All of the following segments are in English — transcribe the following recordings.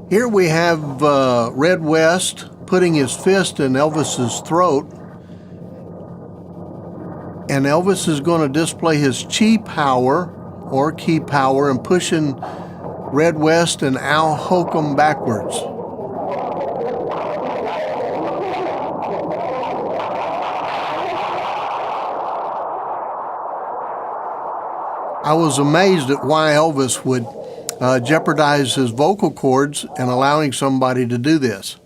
Here we have Red West putting his fist in Elvis's throat, and Elvis is going to display his chi power or key power and pushing Red West and Al Holcomb backwards. I was amazed at why Elvis would jeopardize his vocal cords and allowing somebody to do this.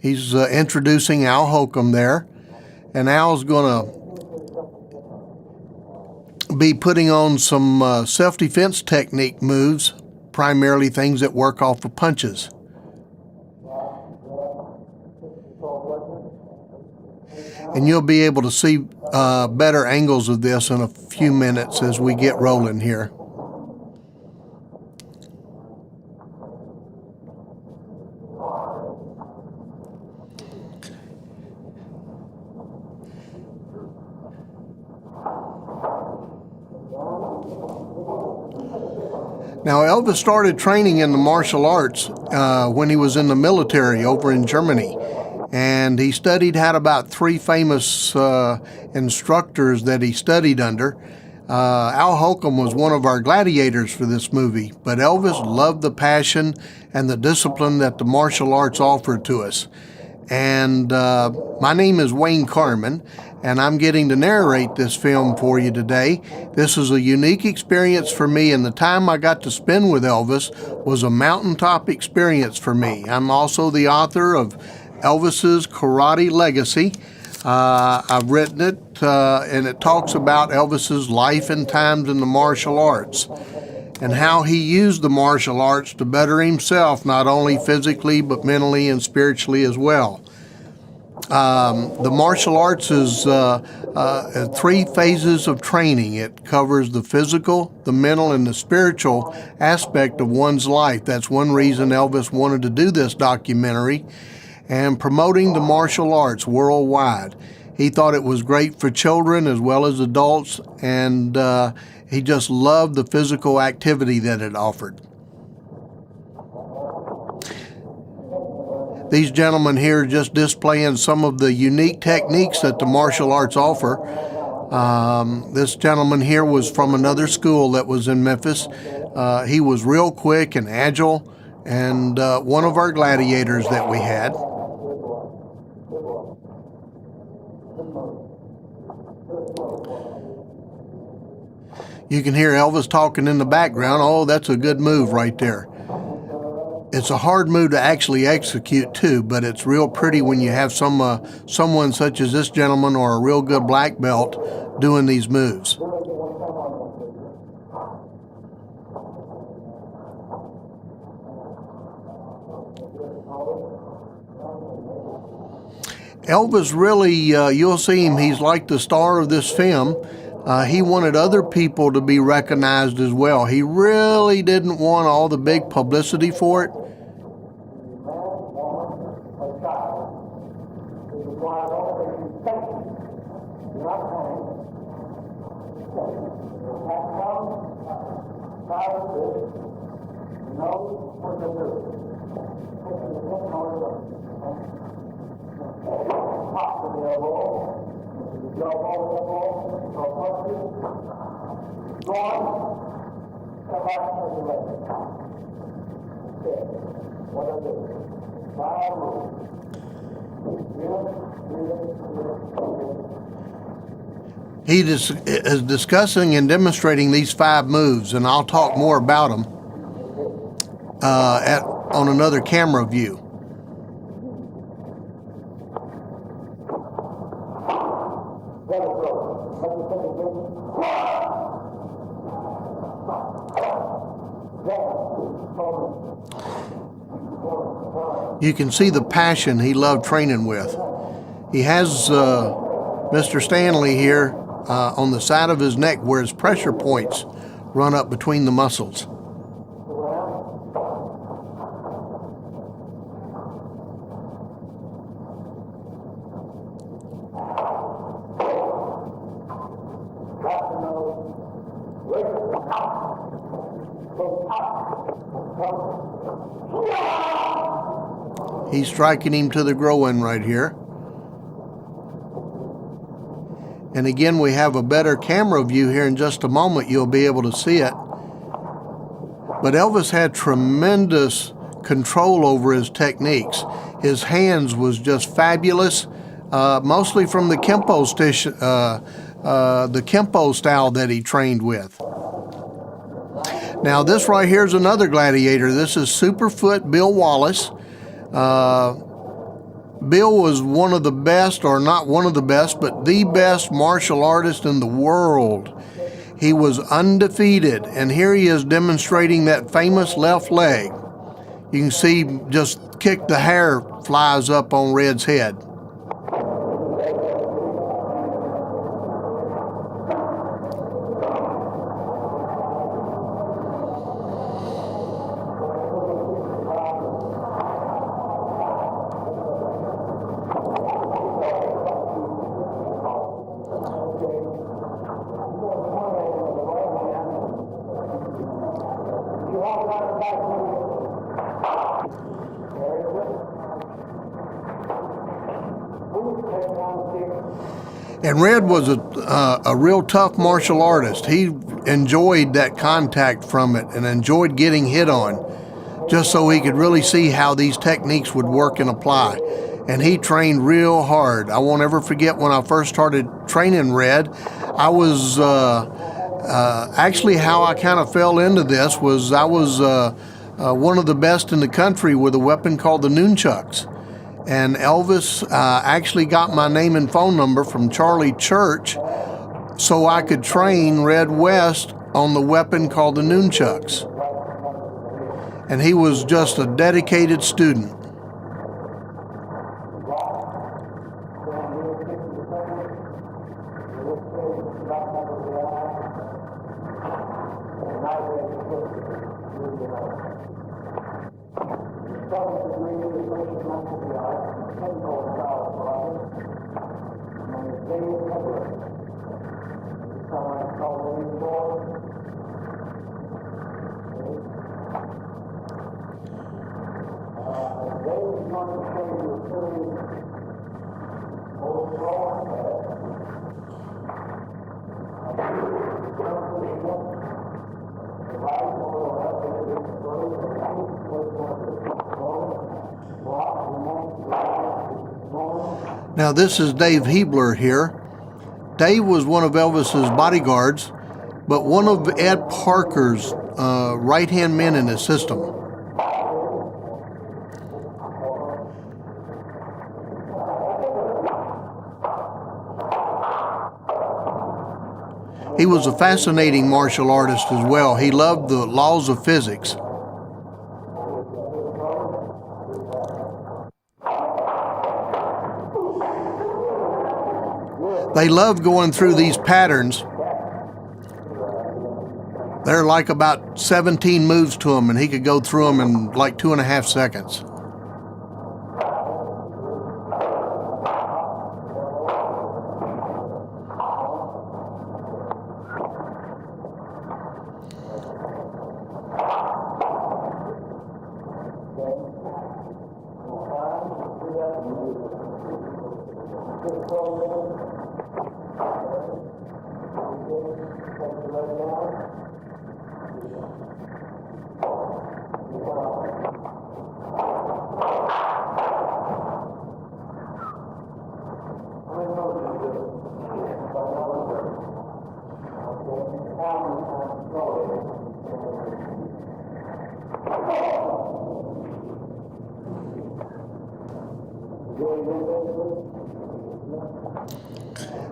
He's introducing Al Holcomb there, and Al's going to be putting on some self-defense technique moves, primarily things that work off of punches. And you'll be able to see better angles of this in a few minutes as we get rolling here. Now, Elvis started training in the martial arts when he was in the military over in Germany. And he studied, had about 3 famous instructors that he studied under. Al Holcomb was one of our gladiators for this movie, but Elvis loved the passion and the discipline that the martial arts offered to us. And my name is Wayne Carman, and I'm getting to narrate this film for you today. This is a unique experience for me, and the time I got to spend with Elvis was a mountaintop experience for me. I'm also the author of Elvis's Karate Legacy. I've written it, and it talks about Elvis's life and times in the martial arts and how he used the martial arts to better himself, not only physically, but mentally and spiritually as well. The martial arts is 3 phases of training. It covers the physical, the mental, and the spiritual aspect of one's life. That's one reason Elvis wanted to do this documentary and promoting the martial arts worldwide. He thought it was great for children as well as adults, and he just loved the physical activity that it offered. These gentlemen here are just displaying some of the unique techniques that the martial arts offer. This gentleman here was from another school that was in Memphis. He was real quick and agile, and one of our gladiators that we had. You can hear Elvis talking in the background. Oh, that's a good move right there. It's a hard move to actually execute too, but it's real pretty when you have someone such as this gentleman or a real good black belt doing these moves. Elvis really, you'll see him, he's like the star of this film. He wanted other people to be recognized as well. He really didn't want all the big publicity for it. He is discussing and demonstrating these 5 moves, and I'll talk more about them on another camera view. You can see the passion he loved training with. He has Mr. Stanley here on the side of his neck where his pressure points run up between the muscles. He's striking him to the groin right here. And again, we have a better camera view here. In just a moment, you'll be able to see it. But Elvis had tremendous control over his techniques. His hands was just fabulous, mostly from the Kempo style that he trained with. Now, this right here is another gladiator. This is Superfoot Bill Wallace. Bill was one of the best, or not one of the best, but the best martial artist in the world. He was undefeated, and here he is demonstrating that famous left leg. You can see just kick, the hair flies up on Red's head. And Red was a real tough martial artist. He enjoyed that contact from it and enjoyed getting hit on, just so he could really see how these techniques would work and apply. And he trained real hard. I won't ever forget when I first started training Red. I was actually, how I kind of fell into this was I was one of the best in the country with a weapon called the nunchucks. And Elvis actually got my name and phone number from Charlie Church so I could train Red West on the weapon called the nunchucks. And he was just a dedicated student. Now this is Dave Hebler here. Dave was one of Elvis's bodyguards, but one of Ed Parker's right-hand men in his system. He was a fascinating martial artist as well. He loved the laws of physics. They love going through these patterns. They're like about 17 moves to him, and he could go through them in like 2.5 seconds.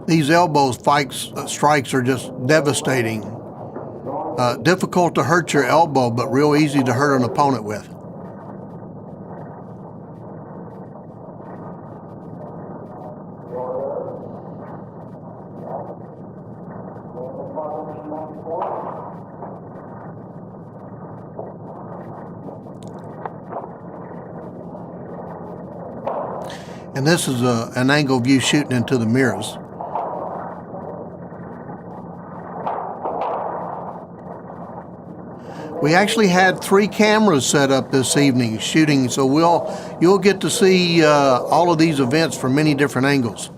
These elbow strikes are just devastating. Difficult to hurt your elbow, but real easy to hurt an opponent with. And this is an angle view shooting into the mirrors. We actually had 3 cameras set up this evening shooting, so you'll get to see all of these events from many different angles.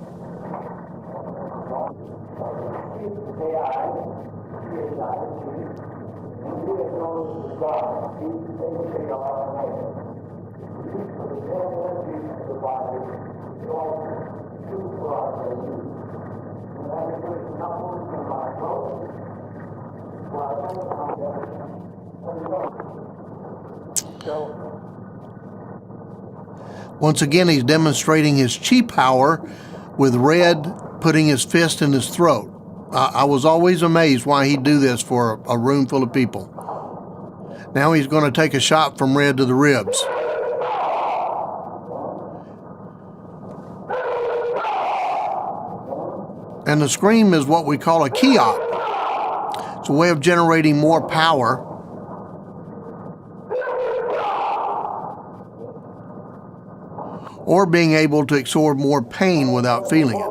Once again, he's demonstrating his chi power with Red putting his fist in his throat. I was always amazed why he'd do this for a room full of people. Now he's going to take a shot from Red to the ribs. And the scream is what we call a ki-op. It's a way of generating more power. Or being able to absorb more pain without feeling it.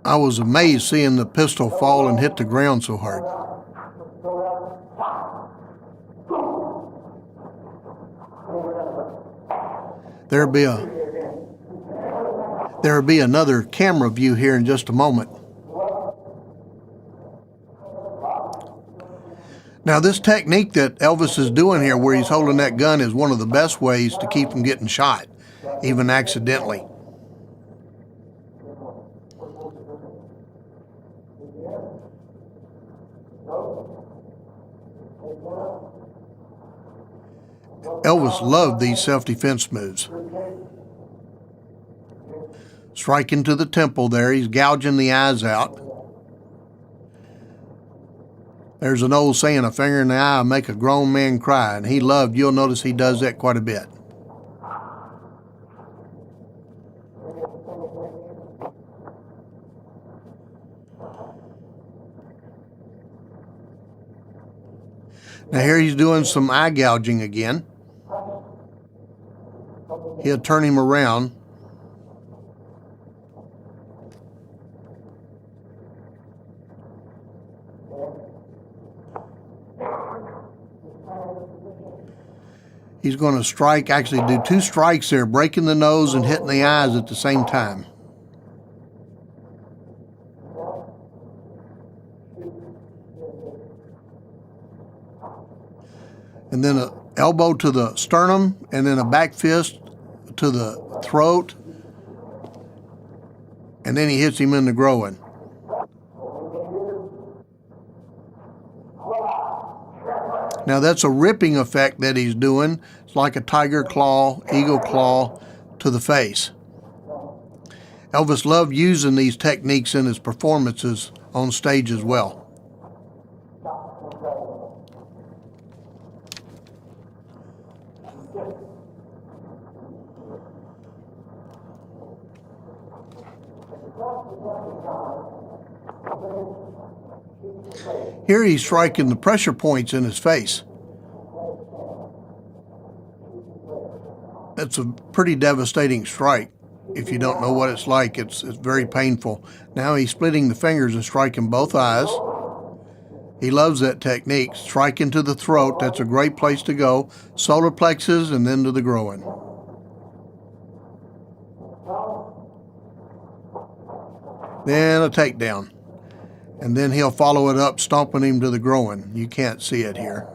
I was amazed seeing the pistol fall and hit the ground so hard. There'll be another camera view here in just a moment. Now, this technique that Elvis is doing here, where he's holding that gun, is one of the best ways to keep from getting shot, even accidentally. Elvis loved these self-defense moves. Striking to the temple there, he's gouging the eyes out. There's an old saying, a finger in the eye will make a grown man cry, and you'll notice he does that quite a bit. Now here he's doing some eye gouging again. He'll turn him around. He's going to strike, actually do 2 strikes there, breaking the nose and hitting the eyes at the same time. And then an elbow to the sternum, and then a back fist to the throat, and then he hits him in the groin. Now that's a ripping effect that he's doing. It's like a tiger claw, eagle claw to the face. Elvis loved using these techniques in his performances on stage as well. Here he's striking the pressure points in his face. That's a pretty devastating strike. If you don't know what it's like, it's very painful. Now he's splitting the fingers and striking both eyes. He loves that technique. Striking to the throat, that's a great place to go. Solar plexus and then to the groin. Then a takedown. And then he'll follow it up, stomping him to the groin. You can't see it here.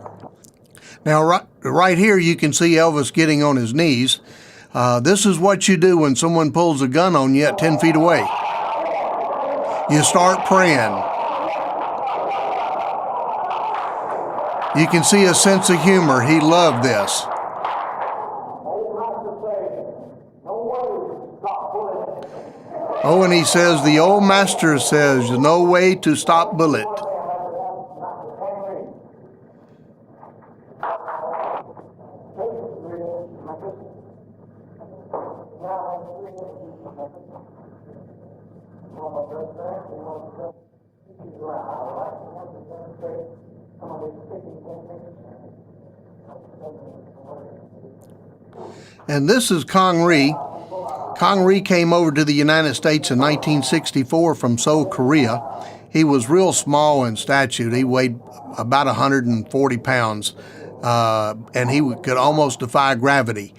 Now, right here, you can see Elvis getting on his knees. This is what you do when someone pulls a gun on you at 10 feet away. You start praying. You can see his sense of humor. He loved this. Oh, and he says, the old master says, no way to stop bullet. And this is Kang Rhee. Kang Rhee came over to the United States in 1964 from Seoul, Korea. He was real small in stature. He weighed about 140 pounds, and he could almost defy gravity.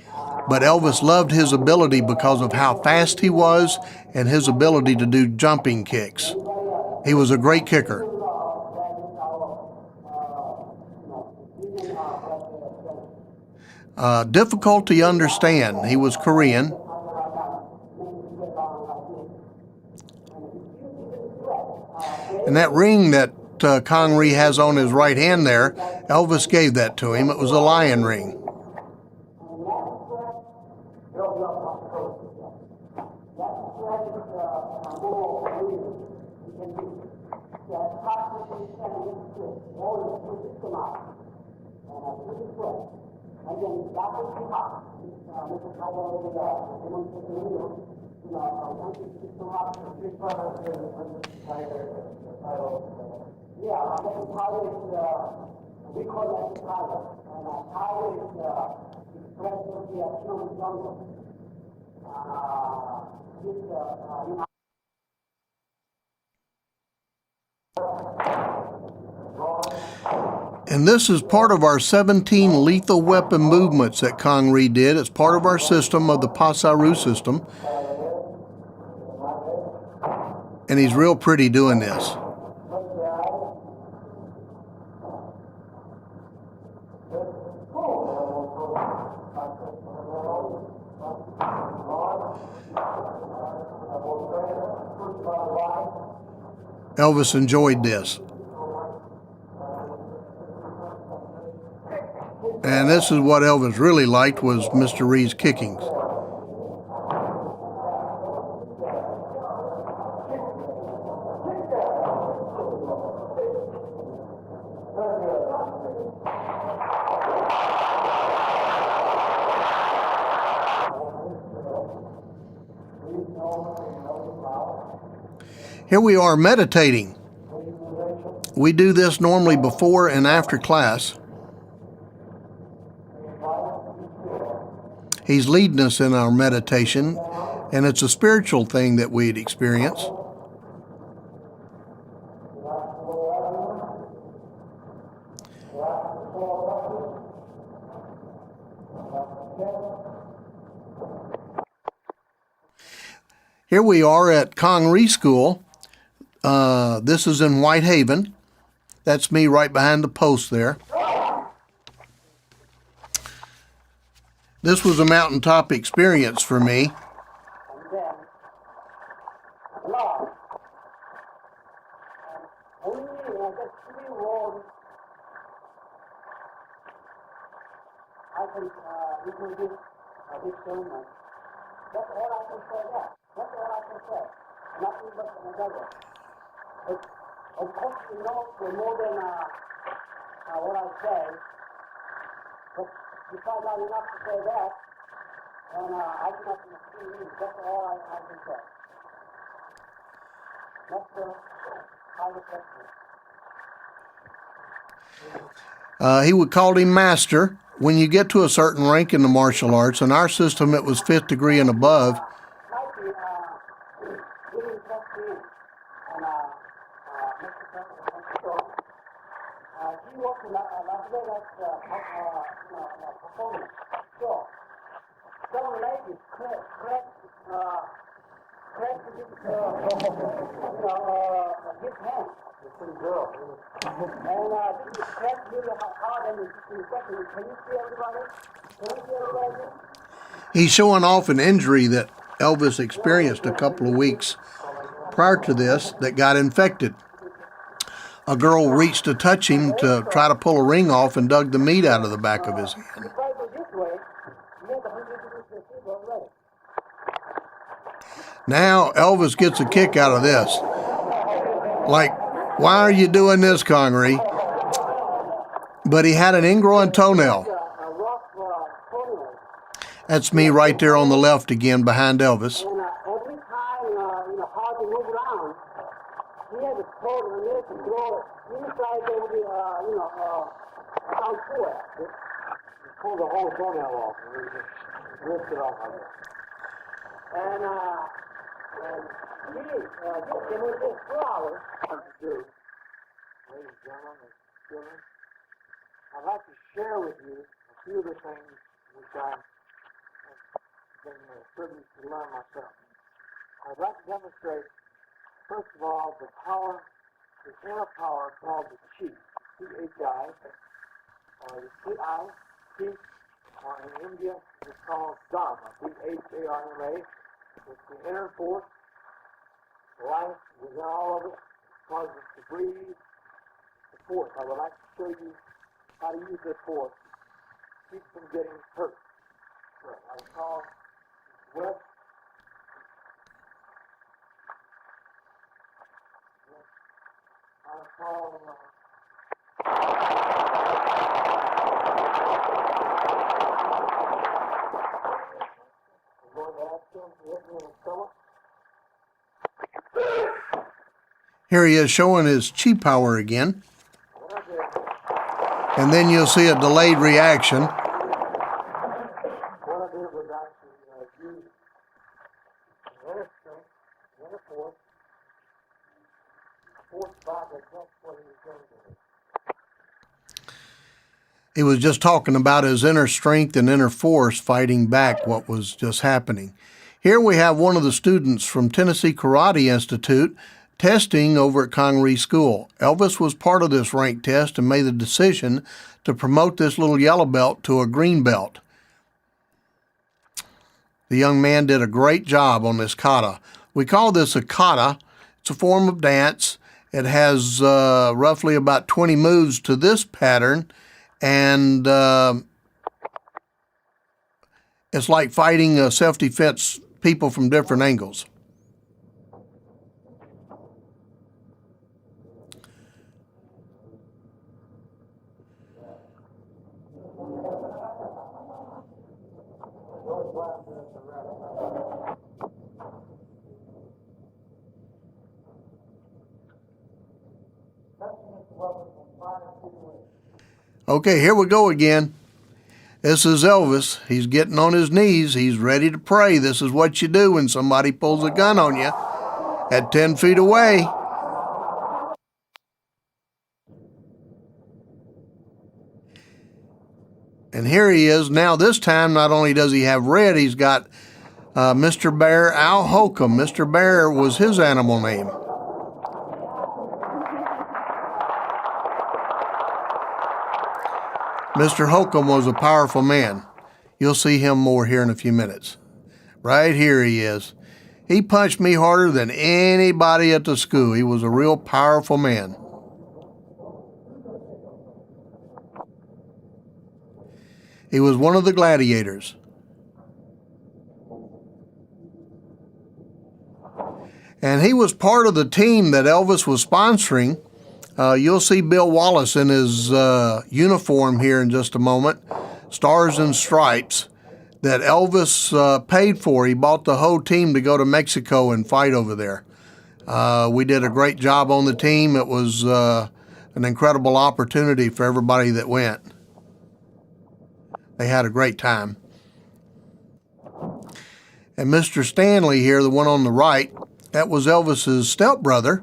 But Elvis loved his ability because of how fast he was and his ability to do jumping kicks. He was a great kicker. Difficult to understand. He was Korean. And that ring that Kang Rhee has on his right hand there, Elvis gave that to him. It was a lion ring. And this is part of our 17 lethal weapon movements that Kang Rhee did. It's part of our system of the Pasaru system. And he's real pretty doing this. Elvis enjoyed this. And this is what Elvis really liked, was Mr. Rhee's kickings. Here we are meditating. We do this normally before and after class. He's leading us in our meditation, and it's a spiritual thing that we'd experience. Here we are at Kang Rhee School. This is in Whitehaven. That's me right behind the post there. This was a mountaintop experience for me. Of course, you know, more than what I say, but if I'm not enough to say that, then I cannot see you. That's all I can say. That's the kind of question. He would call him master. When you get to a certain rank in the martial arts, in our system it was 5th degree and above. He's showing off an injury that Elvis experienced a couple of weeks prior to this that got infected. a girl reached to touch him to try to pull a ring off and dug the meat out of the back of his hand. If I go this way, you have to introduce the people already. Now Elvis gets a kick out of this. Like, why are you doing this, Kang Rhee? But he had an ingrowing toenail. A rough toenail. That's me right there on the left again behind Elvis. And every time, how to move around, he had to pull the nail to blow it inside over the, down to it. Pull the whole toenail off and we just lift it off of it. And it was just 4 hours. Ladies and gentlemen, I'd like to share with you a few of the things which I've been privileged to learn myself. I'd like to demonstrate, first of all, the power, the inner power called the chi, C-H-I, or the C-I, or in India it's called Dharma, D-H-A-R-M-A. It's the inner force, life within all of us, causes us to breathe. The force, I would like to show you how to use this force to keep from getting hurt. So I would call wet. I would call I'm going to ask him to hit me in the stomach. Here he is showing his chi power again. And then you'll see a delayed reaction. What I did was actually use the inner strength, the inner force back against what he was going to do. He was just talking about his inner strength and inner force fighting back what was just happening. Here we have one of the students from Tennessee Karate Institute testing over at Kang Rhee School. Elvis was part of this rank test and made the decision to promote this little yellow belt to a green belt. The young man did a great job on this kata. We call this a kata. It's a form of dance. It has roughly about 20 moves to this pattern, and it's like fighting self-defense people from different angles. Okay, here we go again. This is Elvis. He's getting on his knees. He's ready to pray. This is what you do when somebody pulls a gun on you at 10 feet away. And here he is. Now this time, not only does he have red, he's got Mr. Bear, Al Holcomb. Mr. Bear was his animal name. Mr. Holcomb was a powerful man. You'll see him more here in a few minutes. Right here he is. He punched me harder than anybody at the school. He was a real powerful man. He was one of the Gladiators. And he was part of the team that Elvis was sponsoring. You'll see Bill Wallace in his uniform here in just a moment. Stars and Stripes that Elvis paid for. He bought the whole team to go to Mexico and fight over there. We did a great job on the team. It was an incredible opportunity for everybody that went. They had a great time. And Mr. Stanley here, the one on the right, that was Elvis's stepbrother.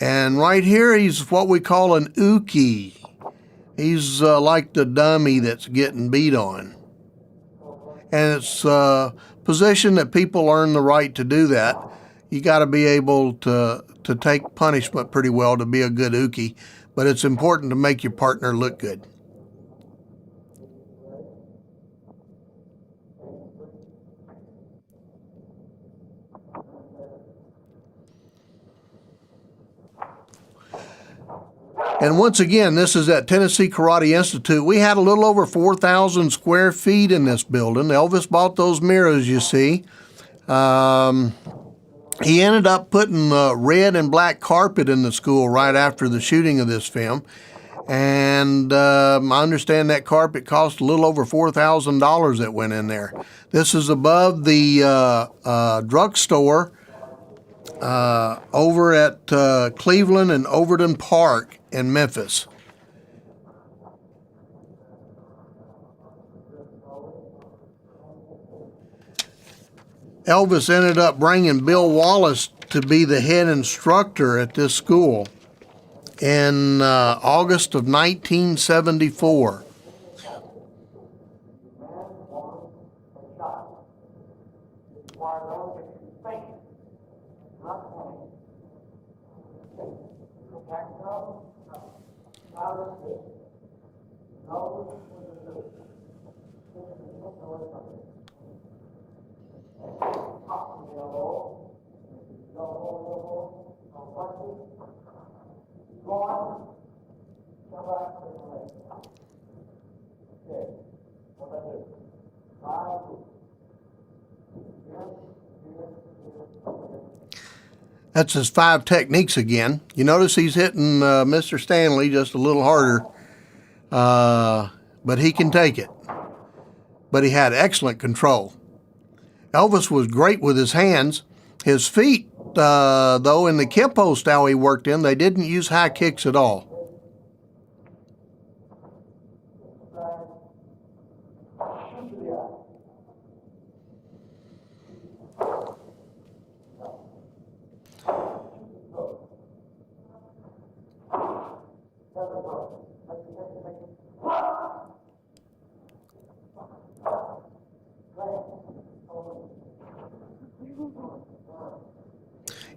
And right here, he's what we call an uke. He's like the dummy that's getting beat on. And it's a position that people earn the right to do that. You got to be able to take punishment pretty well to be a good uke. But it's important to make your partner look good. And once again, this is at Tennessee Karate Institute. We had a little over 4,000 square feet in this building. Elvis bought those mirrors, you see. He ended up putting the red and black carpet in the school right after the shooting of this film. And I understand that carpet cost a little over $4,000 that went in there. This is above the drugstore over at Cleveland and Overton Park in Memphis. Elvis ended up bringing Bill Wallace to be the head instructor at this school in August of 1974. That's his 5 techniques again. You notice he's hitting Mr. Stanley just a little harder, but he can take it. But he had excellent control. Elvis was great with his hands. His feet, though, in the Kempo style he worked in, they didn't use high kicks at all.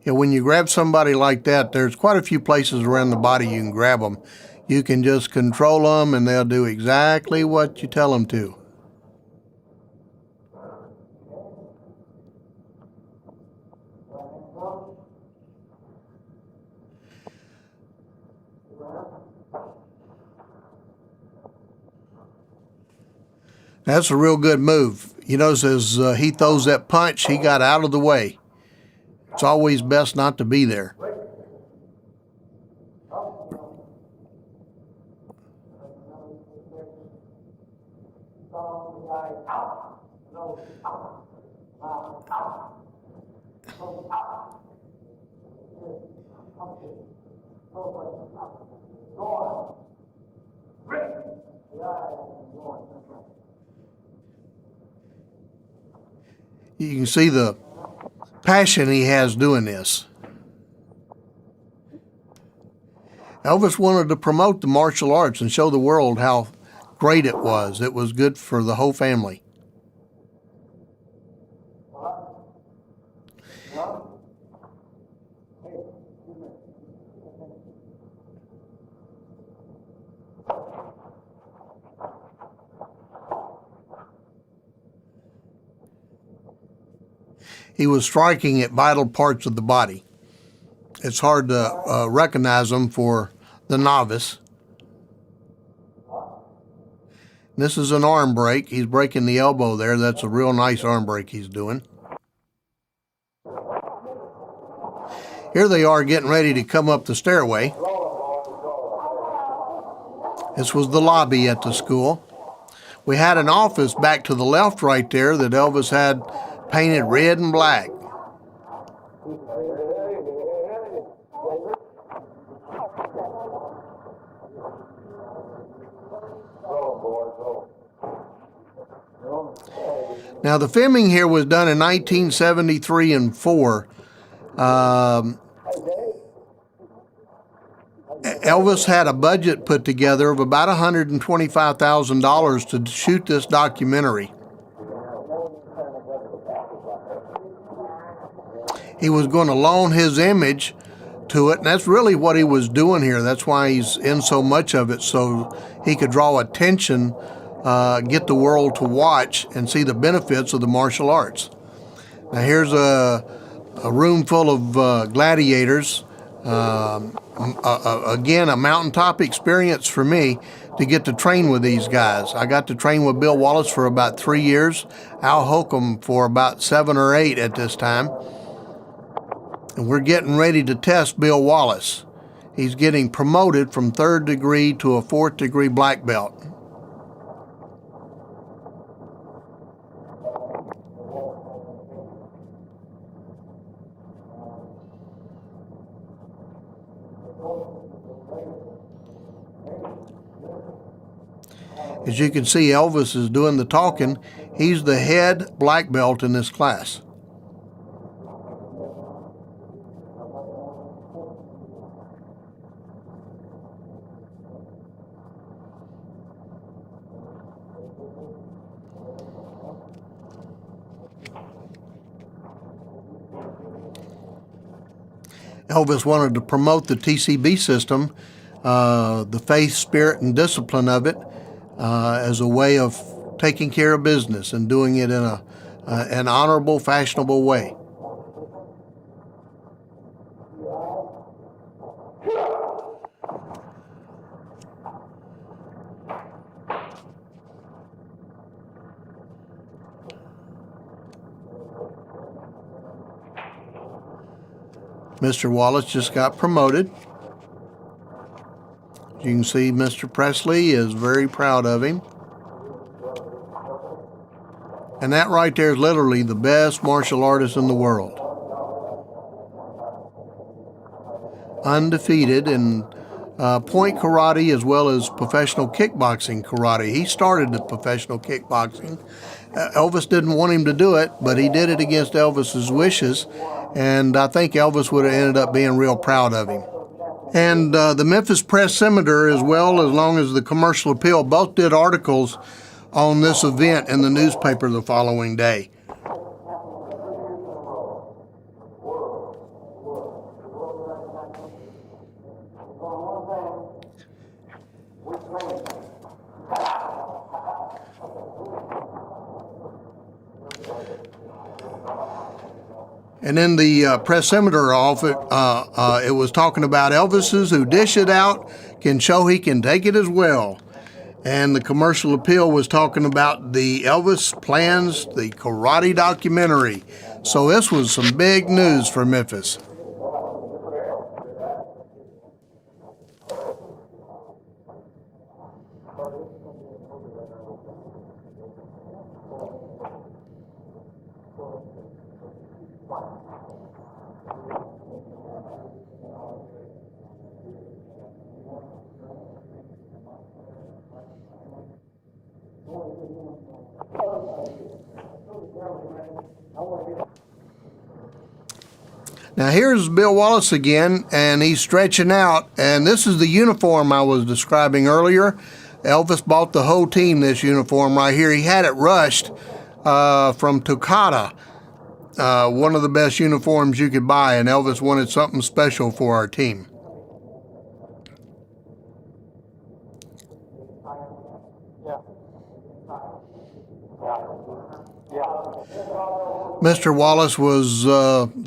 Yeah, when you grab somebody like that, there's quite a few places around the body you can grab them. You can just control them, and they'll do exactly what you tell them to. That's a real good move. You notice as he throws that punch, he got out of the way. It's always best not to be there. You can see the passion he has doing this. Elvis wanted to promote the martial arts and show the world how great it was. It was good for the whole family. He was striking at vital parts of the body. It's hard to recognize them for the novice. This is an arm break. He's breaking the elbow there. That's a real nice arm break he's doing. Here they are getting ready to come up the stairway. This was the lobby at the school. We had an office back to the left right there that Elvis had painted red and black. Now the filming here was done in 1973 and 4. Elvis had a budget put together of about $125,000 to shoot this documentary. He was going to loan his image to it, and that's really what he was doing here. That's why he's in so much of it, so he could draw attention, get the world to watch and see the benefits of the martial arts. Now here's a room full of gladiators Again, a mountaintop experience for me to get to train with these guys. I got to train with Bill Wallace for about 3 years, Al Holcomb for about 7 or 8 at this time. And we're getting ready to test Bill Wallace. He's getting promoted from 3rd degree to a 4th degree black belt. As you can see, Elvis is doing the talking. He's the head black belt in this class. Elvis wanted to promote the TCB system, the faith, spirit, and discipline of it, as a way of taking care of business and doing it in an honorable, fashionable way. Mr. Wallace just got promoted. You can see Mr. Presley is very proud of him. And that right there is literally the best martial artist in the world. Undefeated in point karate as well as professional kickboxing karate. He started the professional kickboxing. Elvis didn't want him to do it, but he did it against Elvis's wishes. And I think Elvis would have ended up being real proud of him. And the Memphis Press-Scimitar, as well as long as the Commercial Appeal, both did articles on this event in the newspaper the following day. And in the Press-Scimitar it was talking about Elvis's who dish it out can show he can take it as well. And the Commercial Appeal was talking about the Elvis Plans, the karate documentary. So this was some big news for Memphis. Now here's Bill Wallace again, and he's stretching out, and this is the uniform I was describing earlier. Elvis bought the whole team this uniform right here. He had it rushed from Tokata, one of the best uniforms you could buy, and Elvis wanted something special for our team. Mr. Wallace was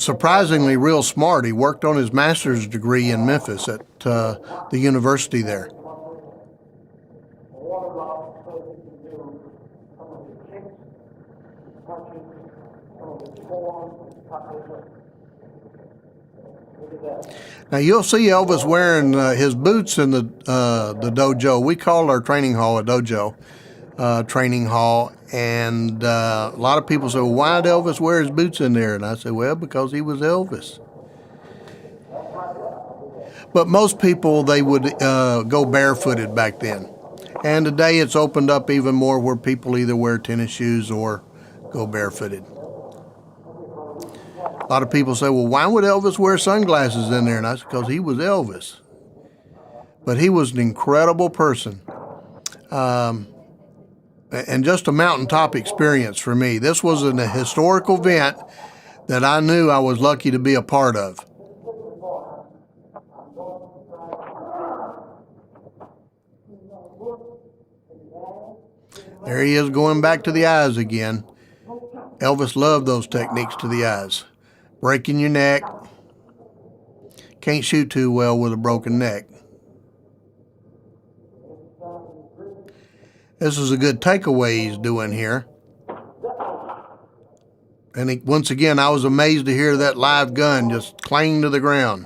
surprisingly real smart. He worked on his master's degree in Memphis at the university there. Now you'll see Elvis wearing his boots in the dojo. We call our training hall a dojo. Training hall, and a lot of people say, well, why did Elvis wear his boots in there? And I said, well, because he was Elvis. But most people, they would go barefooted back then. And today it's opened up even more where people either wear tennis shoes or go barefooted. A lot of people say, well, why would Elvis wear sunglasses in there? And I said, because he was Elvis. But he was an incredible person. And just a mountaintop experience for me. This was a historical event that I knew I was lucky to be a part of. There he is going back to the eyes again. Elvis loved those techniques to the eyes. Breaking your neck, can't shoot too well with a broken neck. This is a good takeaway he's doing here. And once again, I was amazed to hear that live gun just clang to the ground.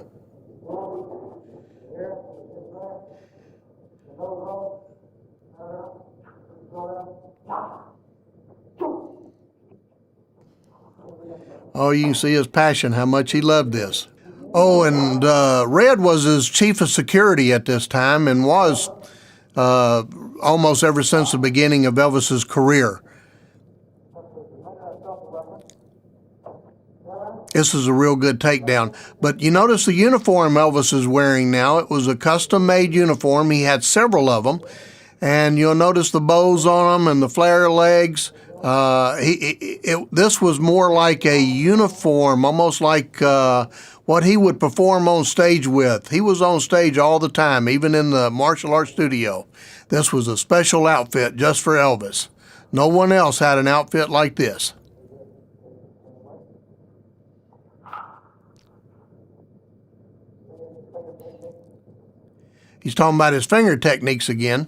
Oh, you can see his passion, how much he loved this. Oh, and Red was his chief of security at this time and was almost ever since the beginning of Elvis's career. This is a real good takedown. But you notice the uniform Elvis is wearing now. It was a custom-made uniform. He had several of them. And you'll notice the bows on them and the flare legs. This was more like a uniform, almost like what he would perform on stage with. He was on stage all the time, even in the martial arts studio. This was a special outfit just for Elvis. No one else had an outfit like this. He's talking about his finger techniques again.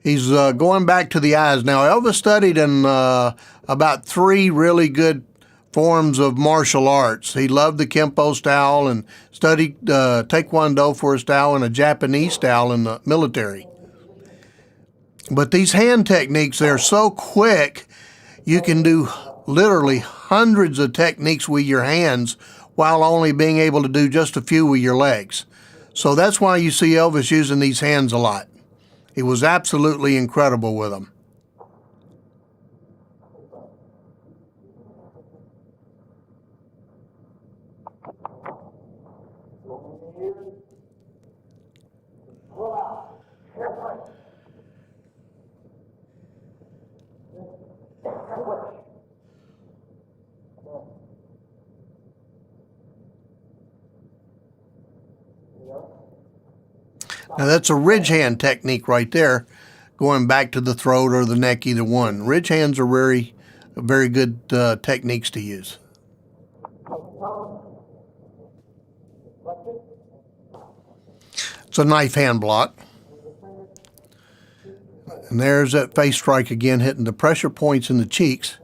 He's going back to the eyes. Now, Elvis studied in about 3 really good forms of martial arts. He loved the Kempo style and studied Taekwondo for a style and a Japanese style in the military. But these hand techniques, they're so quick, you can do literally hundreds of techniques with your hands while only being able to do just a few with your legs. So that's why you see Elvis using these hands a lot. He was absolutely incredible with them. Now that's a ridge hand technique right there, going back to the throat or the neck, either one. Ridge hands are very good techniques to use. It's a knife hand block. And there's that face strike again, hitting the pressure points in the cheeks.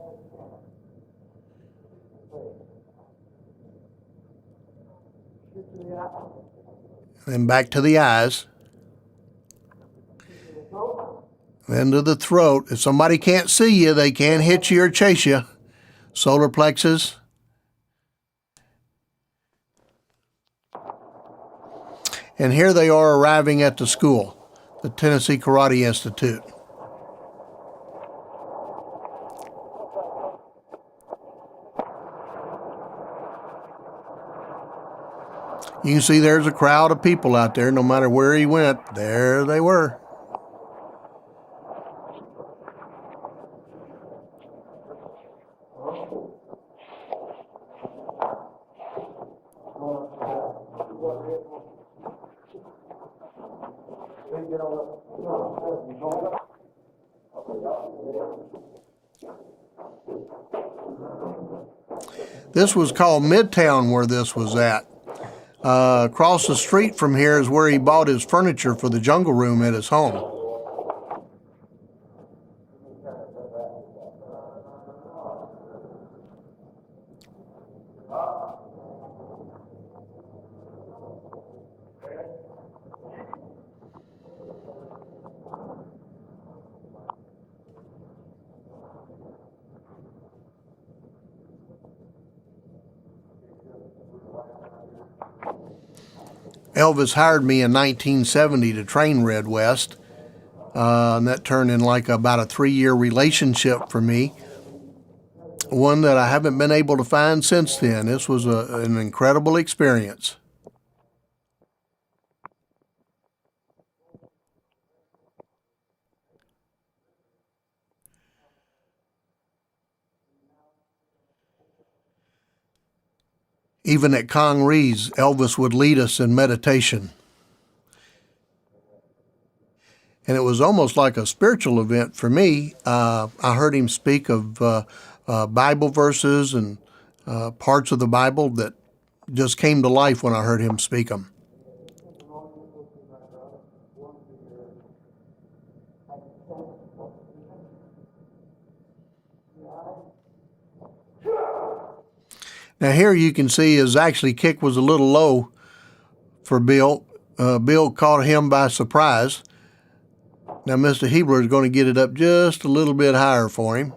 And then back to the eyes. Then to the throat. If somebody can't see you, they can hit you or chase you. Solar plexus. And here they are arriving at the school, the Tennessee Karate Institute. You can see there's a crowd of people out there. No matter where he went, there they were. This was called Midtown where this was at. Across the street from here is where he bought his furniture for the jungle room at his home. Elvis hired me in 1970 to train Red West, and that turned in like about a 3-year relationship for me, one that I haven't been able to find since then. This was an incredible experience. Even at Kang Rhee's, Elvis would lead us in meditation. And it was almost like a spiritual event for me. I heard him speak of Bible verses and parts of the Bible that just came to life when I heard him speak them. Now here you can see his actually kick was a little low for Bill. Bill caught him by surprise. Now Mr. Hebler is going to get it up just a little bit higher for him.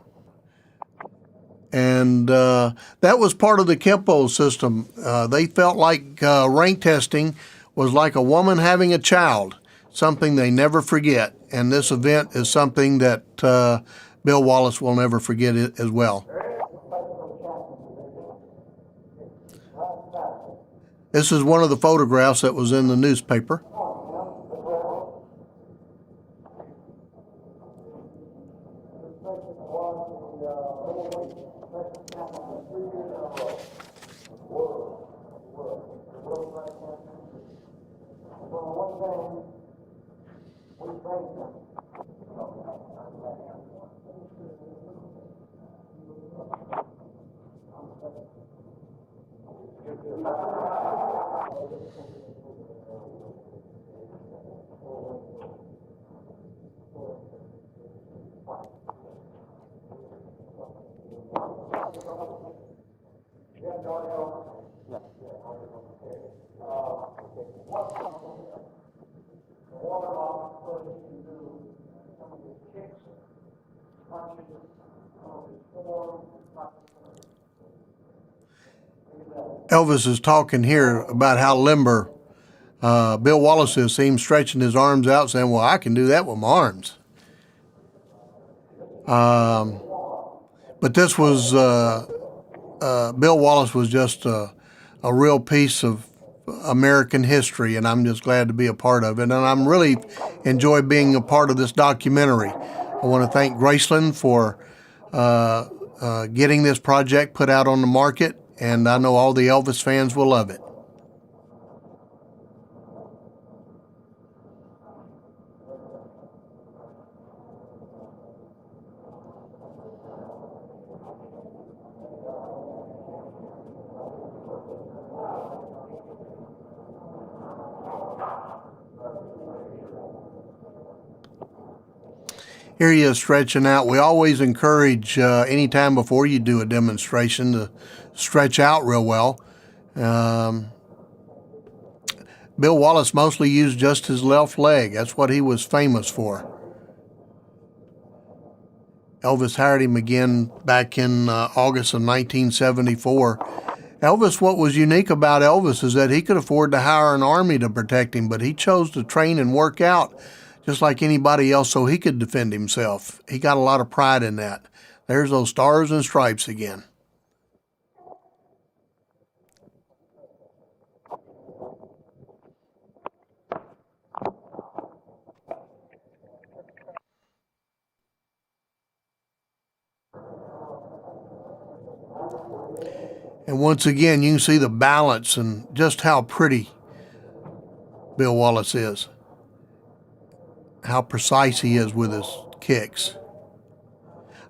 And that was part of the Kempo system. They felt like rank testing was like a woman having a child, something they never forget. And this event is something that Bill Wallace will never forget it as well. This is one of the photographs that was in the newspaper. Elvis is talking here about how limber Bill Wallace is. See him stretching his arms out, saying, well, I can do that with my arms. But this was, Bill Wallace was just a real piece of American history, and I'm just glad to be a part of it. And I'm really enjoy being a part of this documentary. I want to thank Graceland for getting this project put out on the market, and I know all the Elvis fans will love it. Here he is stretching out. We always encourage anytime before you do a demonstration to stretch out real well. Bill Wallace mostly used just his left leg. That's what he was famous for. Elvis hired him again back in August of 1974. Elvis, what was unique about Elvis is that he could afford to hire an army to protect him, but he chose to train and work out just like anybody else so he could defend himself. He got a lot of pride in that. There's those stars and stripes again. And once again, you can see the balance and just how pretty Bill Wallace is. How precise he is with his kicks.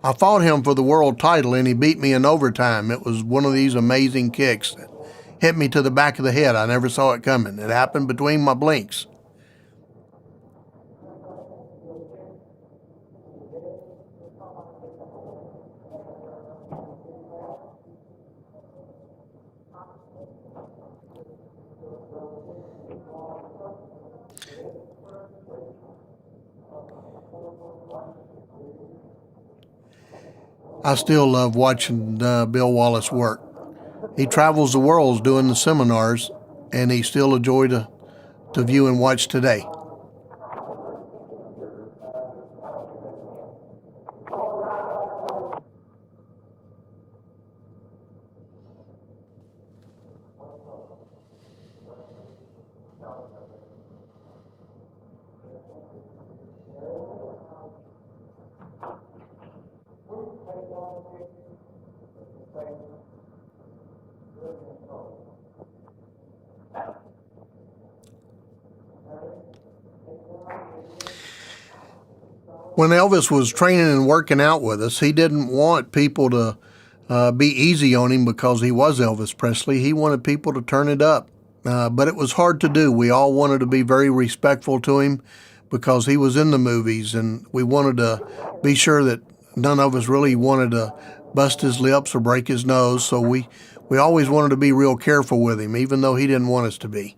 I fought him for the world title and he beat me in overtime. It was one of these amazing kicks that hit me to the back of the head. I never saw it coming. It happened between my blinks. I still love watching Bill Wallace work. He travels the world doing the seminars, and he's still a joy to view and watch today. When Elvis was training and working out with us, he didn't want people to be easy on him because he was Elvis Presley. He wanted people to turn it up. But it was hard to do. We all wanted to be very respectful to him because he was in the movies, and we wanted to be sure that none of us really wanted to bust his lips or break his nose. So we always wanted to be real careful with him, even though he didn't want us to be.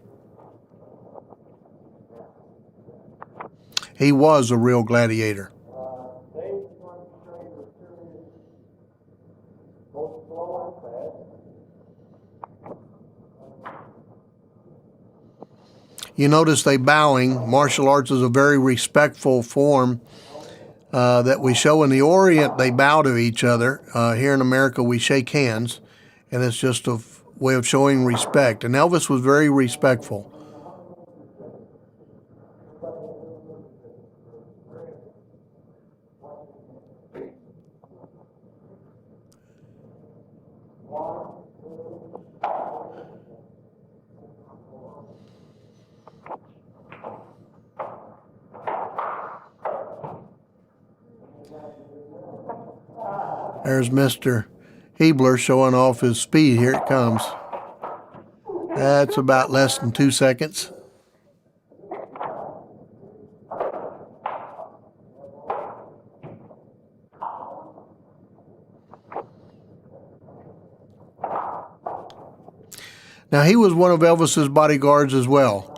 He was a real gladiator. You notice they bowing. Martial arts is a very respectful form that we show. In the Orient, they bow to each other. Here in America, we shake hands, and it's just a way of showing respect. And Elvis was very respectful. There's Mr. Hebler showing off his speed. Here it comes. That's about less than 2 seconds. Now, he was one of Elvis's bodyguards as well.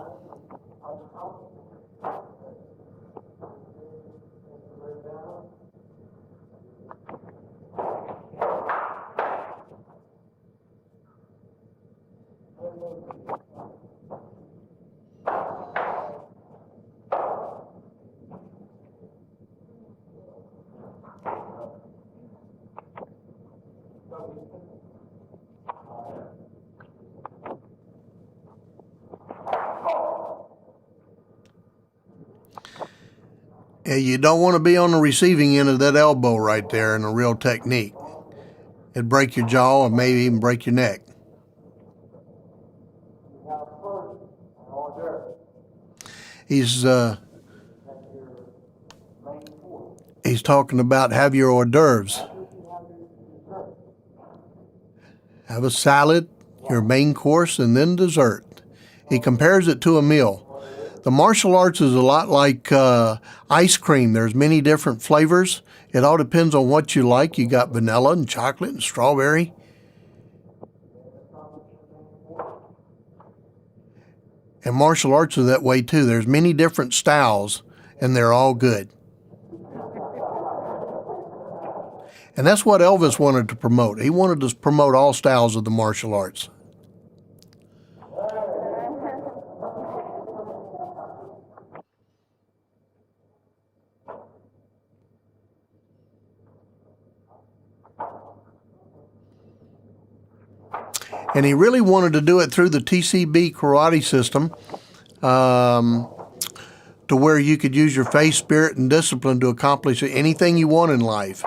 Yeah, you don't want to be on the receiving end of that elbow right there in a real technique. It'd break your jaw or maybe even break your neck. He's talking about have your hors d'oeuvres. Have a salad, your main course, and then dessert. He compares it to a meal. The martial arts is a lot like ice cream. There's many different flavors. It all depends on what you like. You got vanilla and chocolate and strawberry. And martial arts are that way too. There's many different styles, and they're all good. And that's what Elvis wanted to promote. He wanted to promote all styles of the martial arts. And he really wanted to do it through the TCB karate system to where you could use your faith, spirit, and discipline to accomplish anything you want in life.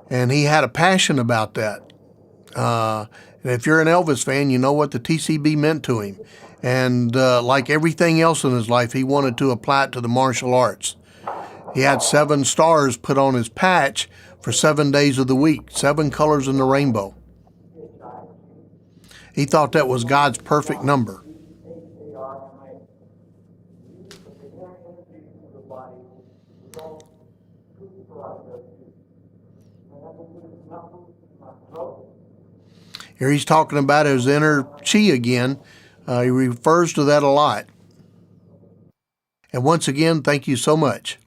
And he had a passion about that. And if you're an Elvis fan, you know what the TCB meant to him. And like everything else in his life, he wanted to apply it to the martial arts. He had 7 stars put on his patch for 7 days of the week, 7 colors in the rainbow. He thought that was God's perfect number. Here he's talking about his inner chi again. He refers to that a lot. And once again, thank you so much.